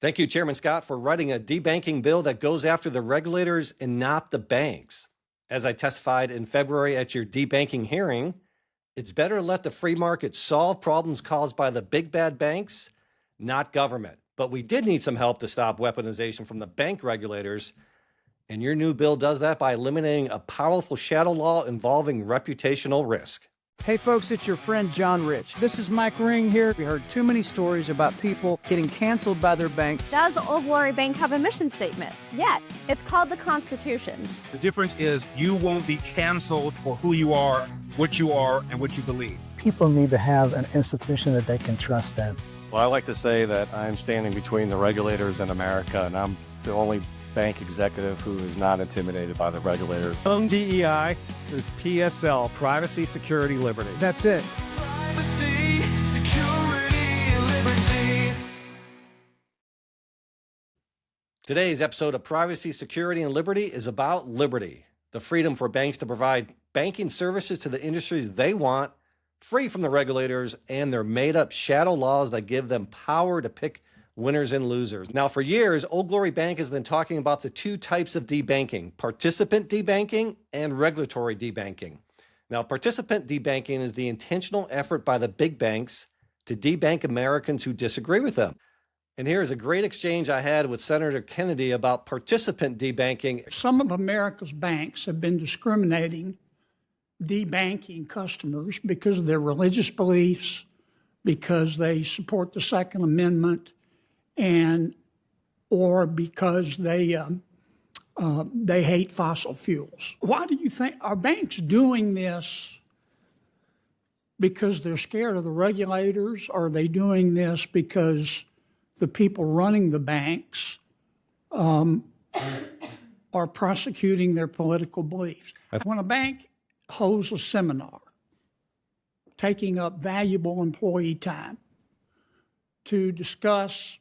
Thank you, Chairman Scott, for writing a debanking bill that goes after the regulators and not the banks. As I testified in February at your debanking hearing, it's better to let the free market solve problems caused by the big bad banks, not government. But we did need some help to stop weaponization from the bank regulators. And your new bill does that by eliminating a powerful shadow law involving reputational risk. Hey folks, it's your friend John Rich. This is Mike Ring here. We heard too many stories about people getting canceled by their bank. Does Old Glory Bank have a mission statement? Yet. It's called the Constitution. The difference is you won't be canceled for who you are, and what you believe. People need to have an institution that they can trust in. Well, I like to say that I'm standing between the regulators and America, and I'm the only bank executive who is not intimidated by the regulators. DEI, there's PSL, Privacy, Security, Liberty. That's it. Privacy, security, and liberty. Today's episode of Privacy, Security, and Liberty is about liberty, the freedom for banks to provide banking services to the industries they want, free from the regulators and their made-up shadow laws that give them power to pick winners and losers. Now, for years, Old Glory Bank has been talking about the two types of debanking, participant debanking and regulatory debanking. Now, participant debanking is the intentional effort by the big banks to debank Americans who disagree with them. And here's a great exchange I had with Senator Kennedy about participant debanking. Some of America's banks have been discriminating, debanking customers because of their religious beliefs, because they support the Second Amendment, or because they hate fossil fuels. Why do you think are banks doing this? Because they're scared of the regulators? Or are they doing this because the people running the banks are prosecuting their political beliefs? When a bank holds a seminar, taking up valuable employee time to discuss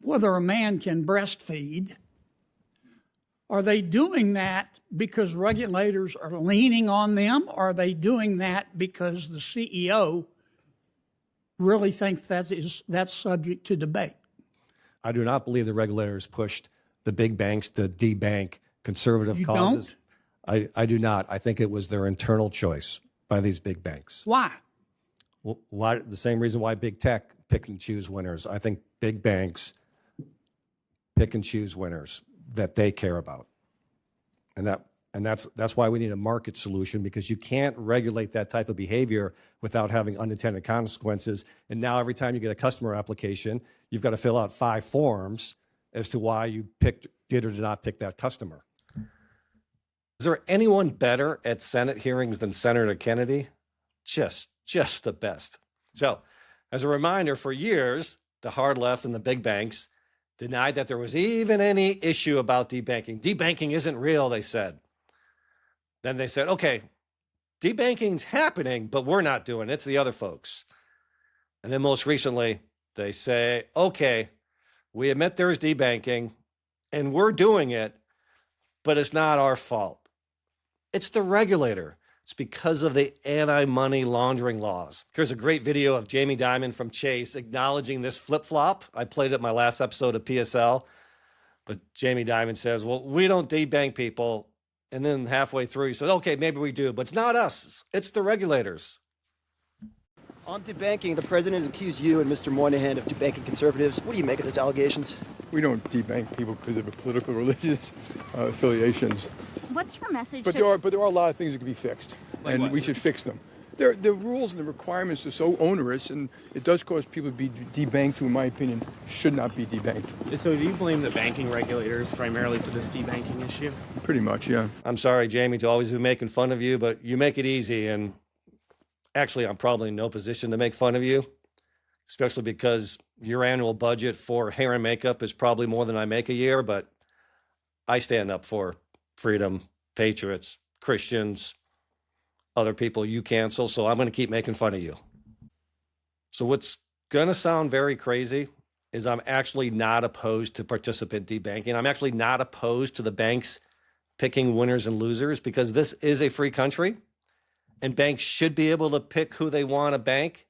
whether a man can breastfeed, are they doing that because regulators are leaning on them? Or are they doing that because the CEO really thinks that's subject to debate? I do not believe the regulators pushed the big banks to debank conservative causes. Don't? I do not. I think it was their internal choice by these big banks. Why? Well, why? The same reason why big tech pick and choose winners. I think big banks pick and choose winners that they care about. And that's why we need a market solution, because you can't regulate that type of behavior without having unintended consequences. And now every time you get a customer application, you've got to fill out 5 forms as to why you did or did not pick that customer. Is there anyone better at Senate hearings than Senator Kennedy? Just the best. So, as a reminder, for years, the hard left and the big banks denied that there was even any issue about debanking. Debanking isn't real, they said. Then they said, okay, debanking's happening, but we're not doing it. It's the other folks. And then most recently, they say, okay, we admit there's debanking and we're doing it, but it's not our fault. It's the regulator. It's because of the anti-money laundering laws. Here's a great video of Jamie Dimon from Chase acknowledging this flip-flop. I played it in my last episode of PSL, but Jamie Dimon says, well, we don't debank people. And then halfway through, he said, okay, maybe we do, but it's not us. It's the regulators. On debanking, the president has accused you and Mr. Moynihan of debanking conservatives. What do you make of those allegations? We don't debank people because of their political, religious affiliations. What's your message? But there are a lot of things that can be fixed, and we should fix them. The rules and the requirements are so onerous, and it does cause people to be debanked who, in my opinion, should not be debanked. So do you blame the banking regulators primarily for this debanking issue? Pretty much, yeah. I'm sorry, Jamie, to always be making fun of you, but you make it easy. And actually, I'm probably in no position to make fun of you, especially because your annual budget for hair and makeup is probably more than I make a year. But I stand up for freedom, patriots, Christians, other people you cancel. So I'm going to keep making fun of you. So what's going to sound very crazy is I'm actually not opposed to participant debanking. I'm actually not opposed to the banks picking winners and losers, because this is a free country and banks should be able to pick who they want to bank.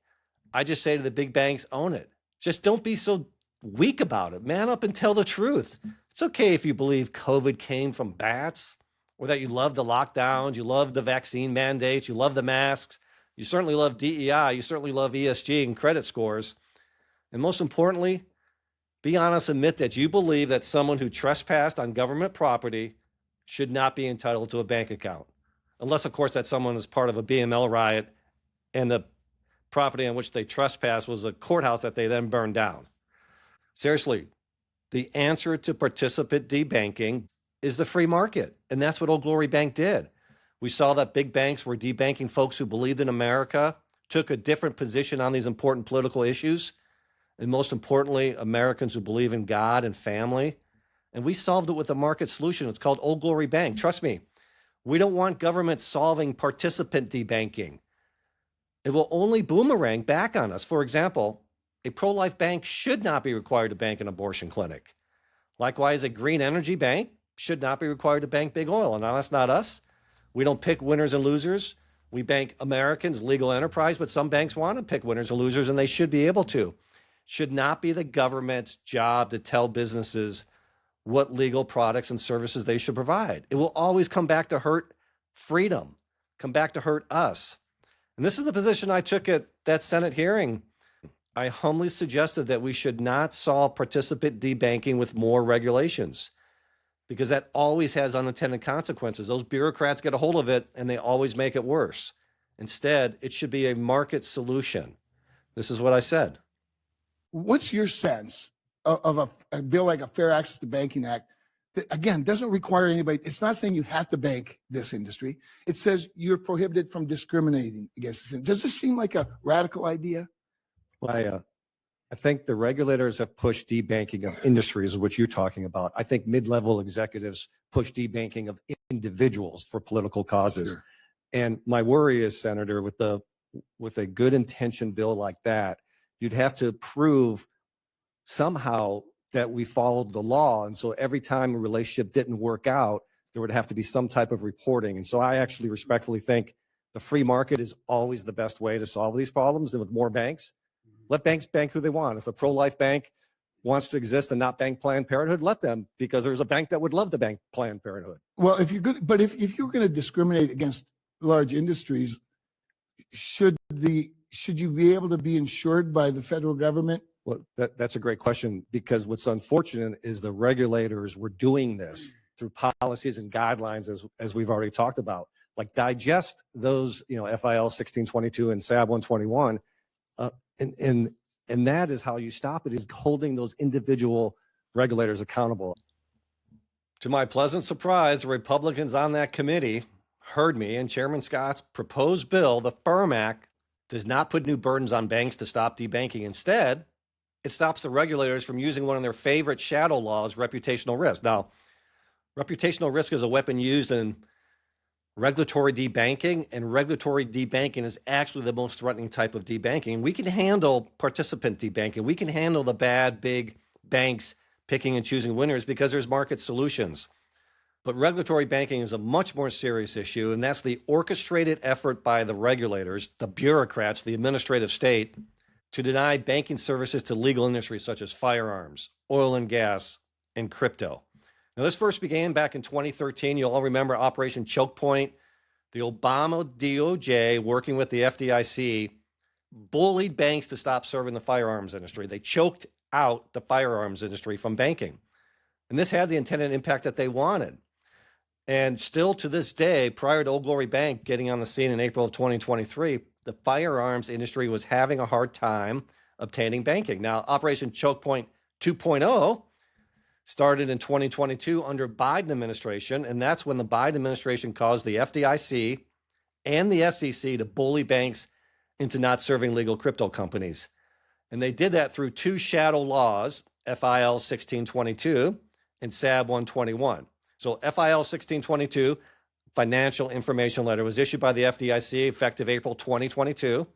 I just say to the big banks, own it. Just don't be so weak about it. Man up and tell the truth. It's okay if you believe COVID came from bats, or that you love the lockdowns, you love the vaccine mandates, you love the masks, you certainly love DEI, you certainly love ESG and credit scores. And most importantly, be honest, admit that you believe that someone who trespassed on government property should not be entitled to a bank account. Unless, of course, that someone is part of a BML riot and the property on which they trespassed was a courthouse that they then burned down. Seriously, the answer to participant debanking is the free market. And that's what Old Glory Bank did. We saw that big banks were debanking folks who believed in America, took a different position on these important political issues, and most importantly, Americans who believe in God and family. And we solved it with a market solution. It's called Old Glory Bank. Trust me, we don't want government solving participant debanking. It will only boomerang back on us. For example, a pro-life bank should not be required to bank an abortion clinic. Likewise, a green energy bank should not be required to bank big oil. And now that's not us. We don't pick winners and losers. We bank Americans, legal enterprise, but some banks want to pick winners and losers, and they should be able to. Should not be the government's job to tell businesses what legal products and services they should provide. It will always come back to hurt freedom, come back to hurt us. And this is the position I took at that Senate hearing. I humbly suggested that we should not solve participant debanking with more regulations, because that always has unintended consequences. Those bureaucrats get a hold of it and they always make it worse. Instead, it should be a market solution. This is what I said. What's your sense of a bill like a Fair Access to Banking Act that, again, doesn't require anybody? It's not saying you have to bank this industry. It says you're prohibited from discriminating against this. Does this seem like a radical idea? Well, I think the regulators have pushed debanking of industries, which you're talking about. I think mid-level executives push debanking of individuals for political causes. Sure. And my worry is, Senator, with a good intention bill like that, you'd have to prove somehow that we followed the law. And so every time a relationship didn't work out, there would have to be some type of reporting. And so I actually respectfully think the free market is always the best way to solve these problems. And with more banks, let banks bank who they want. If a pro-life bank wants to exist and not bank Planned Parenthood, let them, because there's a bank that would love to bank Planned Parenthood. Well, if you're good, but if you're going to discriminate against large industries, should you be able to be insured by the federal government? Well, that's a great question, because what's unfortunate is the regulators were doing this through policies and guidelines, as we've already talked about, like digest those, FIL 1622 and SAB 121. And that is how you stop it, is holding those individual regulators accountable. To my pleasant surprise, the Republicans on that committee heard me, and Chairman Scott's proposed bill, the Firm Act, does not put new burdens on banks to stop debanking. Instead, it stops the regulators from using one of their favorite shadow laws, reputational risk. Now, reputational risk is a weapon used in regulatory debanking, and regulatory debanking is actually the most threatening type of debanking. We can handle participant debanking. We can handle the bad, big banks picking and choosing winners because there's market solutions. But regulatory banking is a much more serious issue, and that's the orchestrated effort by the regulators, the bureaucrats, the administrative state, to deny banking services to legal industries such as firearms, oil and gas, and crypto. Now, this first began back in 2013. You'll all remember Operation Choke Point. The Obama DOJ, working with the FDIC, bullied banks to stop serving the firearms industry. They choked out the firearms industry from banking. And this had the intended impact that they wanted. And still to this day, prior to Old Glory Bank getting on the scene in April of 2023, the firearms industry was having a hard time obtaining banking. Now, Operation Choke Point 2.0 started in 2022 under Biden administration, and that's when the Biden administration caused the FDIC and the SEC to bully banks into not serving legal crypto companies. And they did that through two shadow laws, FIL 1622 and SAB 121. So FIL 1622, Financial Information Letter, was issued by the FDIC effective April 2022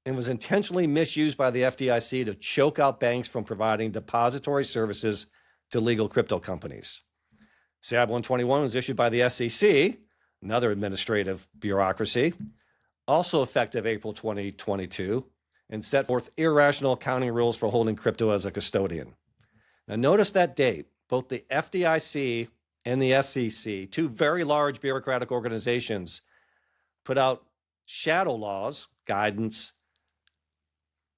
and was intentionally misused by the FDIC to choke out banks from providing depository services to legal crypto companies. SAB 121 was issued by the SEC, another administrative bureaucracy, also effective April 2022, and set forth irrational accounting rules for holding crypto as a custodian. Now, notice that date. Both the FDIC and the SEC, two very large bureaucratic organizations, put out shadow laws, guidance,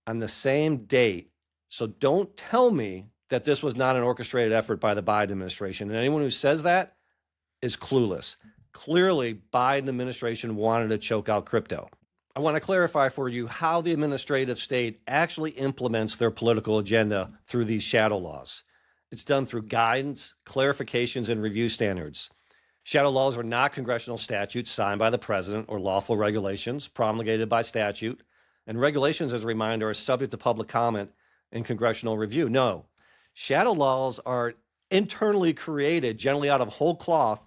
on the same date. So don't tell me that this was not an orchestrated effort by the Biden administration. And anyone who says that is clueless. Clearly, Biden administration wanted to choke out crypto. I want to clarify for you how the administrative state actually implements their political agenda through these shadow laws. It's done through guidance, clarifications, and review standards. Shadow laws are not congressional statutes signed by the president or lawful regulations promulgated by statute. And regulations, as a reminder, are subject to public comment and congressional review. No, shadow laws are internally created, generally out of whole cloth,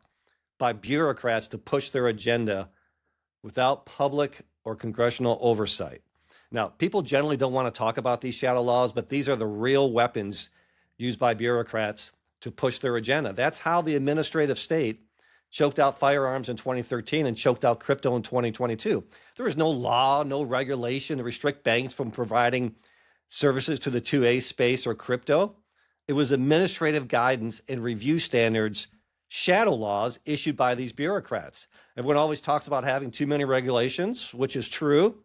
by bureaucrats to push their agenda without public or congressional oversight. Now, people generally don't want to talk about these shadow laws, but these are the real weapons used by bureaucrats to push their agenda. That's how the administrative state choked out firearms in 2013 and choked out crypto in 2022. There is no law, no regulation to restrict banks from providing services to the 2A space or crypto. It was administrative guidance and review standards, shadow laws issued by these bureaucrats. Everyone always talks about having too many regulations, which is true,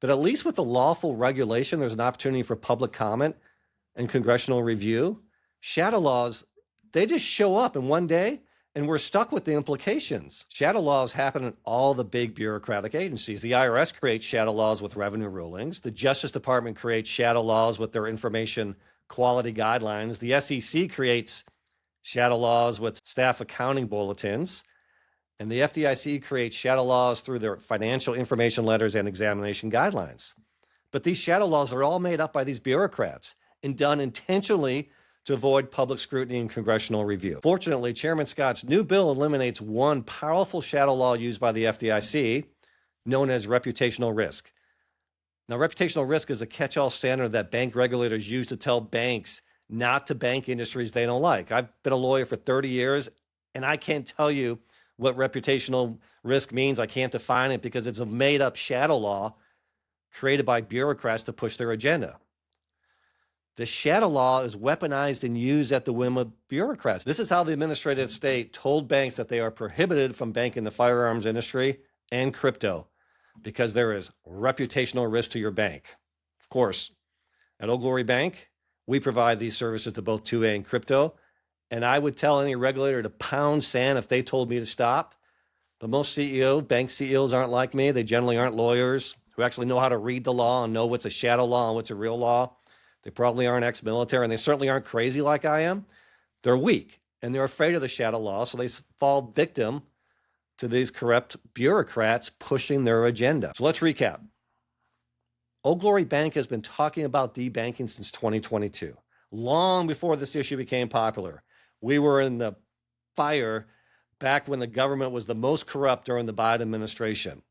but at least with the lawful regulation, there's an opportunity for public comment and congressional review. Shadow laws, they just show up in one day and we're stuck with the implications. Shadow laws happen in all the big bureaucratic agencies. The IRS creates shadow laws with revenue rulings. The Justice Department creates shadow laws with their information quality guidelines. The SEC creates shadow laws with staff accounting bulletins. And the FDIC creates shadow laws through their financial information letters and examination guidelines. But these shadow laws are all made up by these bureaucrats and done intentionally to avoid public scrutiny and congressional review. Fortunately, Chairman Scott's new bill eliminates one powerful shadow law used by the FDIC, known as reputational risk. Now, reputational risk is a catch-all standard that bank regulators use to tell banks not to bank industries they don't like. I've been a lawyer for 30 years, and I can't tell you what reputational risk means. I can't define it because it's a made-up shadow law created by bureaucrats to push their agenda. The shadow law is weaponized and used at the whim of bureaucrats. This is how the administrative state told banks that they are prohibited from banking the firearms industry and crypto because there is reputational risk to your bank. Of course, at Old Glory Bank, we provide these services to both 2A and crypto, and I would tell any regulator to pound sand if they told me to stop. But most bank CEOs aren't like me. They generally aren't lawyers who actually know how to read the law and know what's a shadow law and what's a real law. They probably aren't ex-military, and they certainly aren't crazy like I am. They're weak, and they're afraid of the shadow law, so they fall victim to these corrupt bureaucrats pushing their agenda. So let's recap. Old Glory Bank has been talking about debanking since 2022, long before this issue became popular. We were in the fire back when the government was the most corrupt during the Biden administration.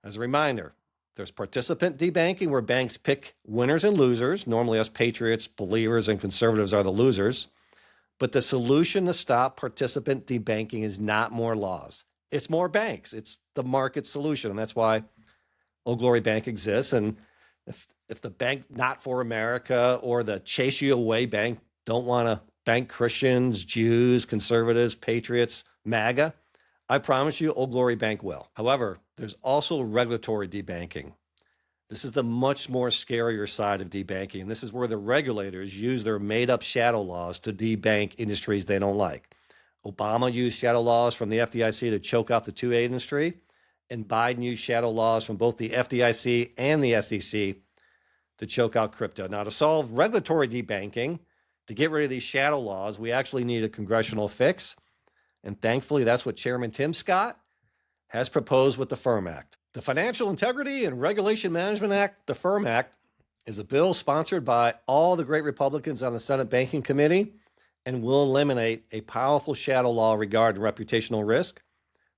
As a reminder, there's participant debanking where banks pick winners and losers. Normally us patriots, believers, and conservatives are the losers. But the solution to stop participant debanking is not more laws. It's more banks. It's the market solution. And that's why Old Glory Bank exists. And if the Bank Not for America or the Chase You Away Bank don't want to bank Christians, Jews, conservatives, patriots, MAGA, I promise you Old Glory Bank will. However, there's also regulatory debanking. This is the much more scarier side of debanking. This is where the regulators use their made-up shadow laws to debank industries they don't like. Obama used shadow laws from the FDIC to choke out the 2A industry, and Biden used shadow laws from both the FDIC and the SEC to choke out crypto. Now, to solve regulatory debanking, to get rid of these shadow laws, we actually need a congressional fix. And thankfully, that's what Chairman Tim Scott has proposed with the FIRM Act. The Financial Integrity and Regulation Management Act, the FIRM Act, is a bill sponsored by all the great Republicans on the Senate Banking Committee and will eliminate a powerful shadow law regarding reputational risk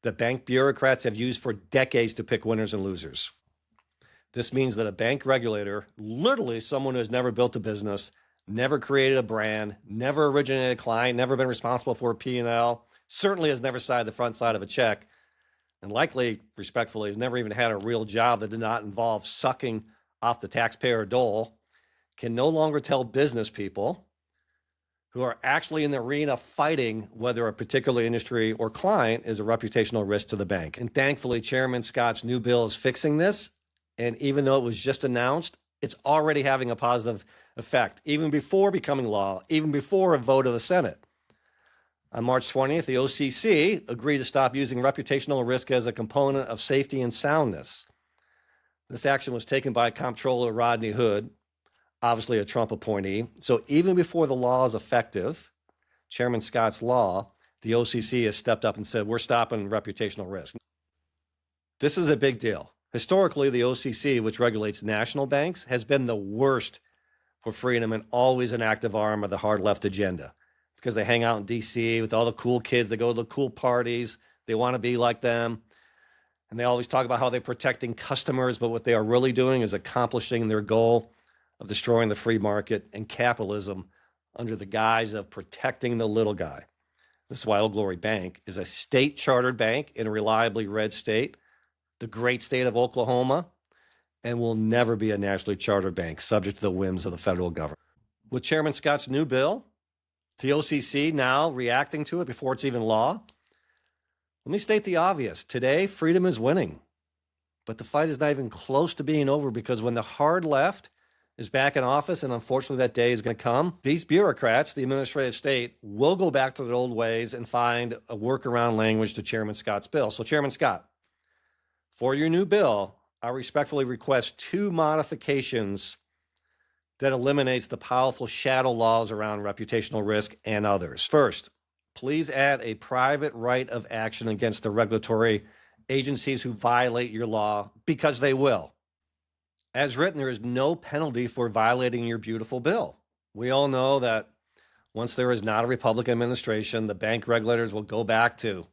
that bank bureaucrats have used for decades to pick winners and losers. This means that a bank regulator, literally someone who has never built a business, never created a brand, never originated a client, never been responsible for a P&L, certainly has never signed the front side of a check, and likely, respectfully, has never even had a real job that did not involve sucking off the taxpayer dole can no longer tell business people who are actually in the arena fighting whether a particular industry or client is a reputational risk to the bank. And thankfully, Chairman Scott's new bill is fixing this. And even though it was just announced, it's already having a positive effect, even before becoming law, even before a vote of the Senate. On March 20th, the OCC agreed to stop using reputational risk as a component of safety and soundness. This action was taken by Comptroller Rodney Hood, obviously a Trump appointee. So even before the law is effective, Chairman Scott's law, the OCC has stepped up and said, we're stopping reputational risk. This is a big deal. Historically, the OCC, which regulates national banks, has been the worst for freedom and always an active arm of the hard left agenda because they hang out in DC with all the cool kids. They go to the cool parties. They want to be like them. And they always talk about how they're protecting customers, but what they are really doing is accomplishing their goal of destroying the free market and capitalism under the guise of protecting the little guy. This is why Old Glory Bank is a state-chartered bank in a reliably red state, the great state of Oklahoma, and will never be a nationally chartered bank subject to the whims of the federal government. With Chairman Scott's new bill, the OCC now reacting to it before it's even law, let me state the obvious. Today, freedom is winning, but the fight is not even close to being over because when the hard left is back in office, and unfortunately that day is going to come, these bureaucrats, the administrative state, will go back to their old ways and find a workaround language to Chairman Scott's bill. So Chairman Scott, for your new bill, I respectfully request 2 modifications that eliminates the powerful shadow laws around reputational risk and others. First, please add a private right of action against the regulatory agencies who violate your law, because they will. As written, there is no penalty for violating your beautiful bill. We all know that once there is not a Republican administration, the bank regulators will go back to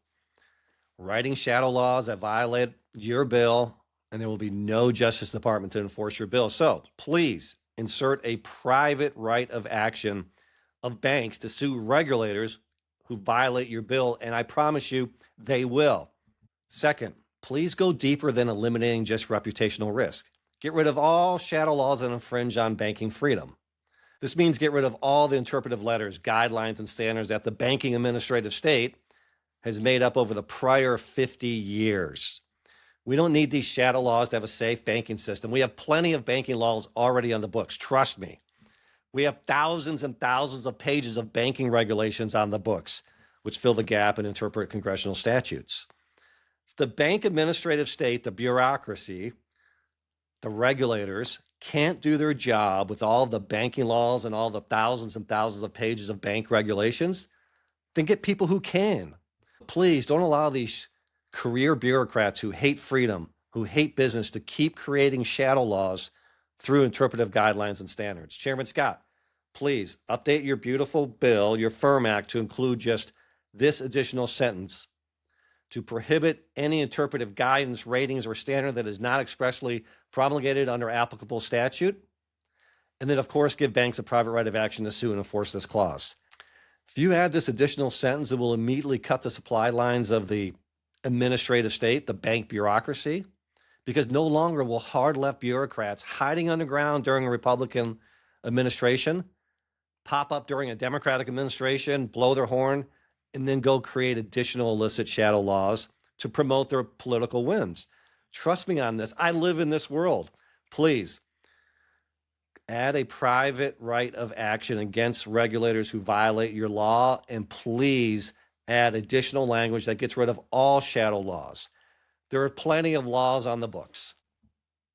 writing shadow laws that violate your bill, and there will be no Justice Department to enforce your bill. So please insert a private right of action of banks to sue regulators who violate your bill, and I promise you they will. Second, please go deeper than eliminating just reputational risk. Get rid of all shadow laws that infringe on banking freedom. This means get rid of all the interpretive letters, guidelines, and standards that the banking administrative state has made up over the prior 50 years. We don't need these shadow laws to have a safe banking system. We have plenty of banking laws already on the books. Trust me. We have thousands and thousands of pages of banking regulations on the books, which fill the gap and interpret congressional statutes. The bank administrative state, the bureaucracy, the regulators can't do their job with all the banking laws and all the thousands and thousands of pages of bank regulations, then get people who can. Please don't allow these career bureaucrats who hate freedom, who hate business, to keep creating shadow laws through interpretive guidelines and standards. Chairman Scott, please update your beautiful bill, your FIRM Act, to include just this additional sentence: to prohibit any interpretive guidance, ratings, or standard that is not expressly promulgated under applicable statute. And then, of course, give banks a private right of action to sue and enforce this clause. If you add this additional sentence, it will immediately cut the supply lines of the administrative state, the bank bureaucracy, because no longer will hard left bureaucrats hiding underground during a Republican administration pop up during a Democratic administration, blow their horn, and then go create additional illicit shadow laws to promote their political whims. Trust me on this. I live in this world. Please add a private right of action against regulators who violate your law, and please add additional language that gets rid of all shadow laws. There are plenty of laws on the books.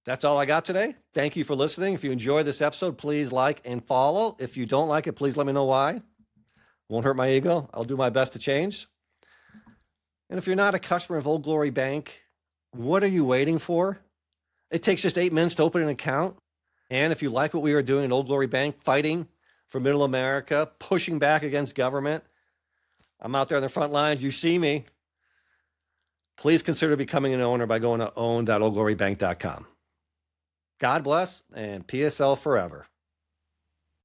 That's all I got today. Thank you for listening. If you enjoyed this episode, please like and follow. If you don't like it, please let me know why. Won't hurt my ego. I'll do my best to change. And if you're not a customer of Old Glory Bank, what are you waiting for? It takes just 8 minutes to open an account. And if you like what we are doing at Old Glory Bank, fighting for middle America, pushing back against government, I'm out there on the front lines. You see me. Please consider becoming an owner by going to own.oldglorybank.com. God bless, and PSL forever.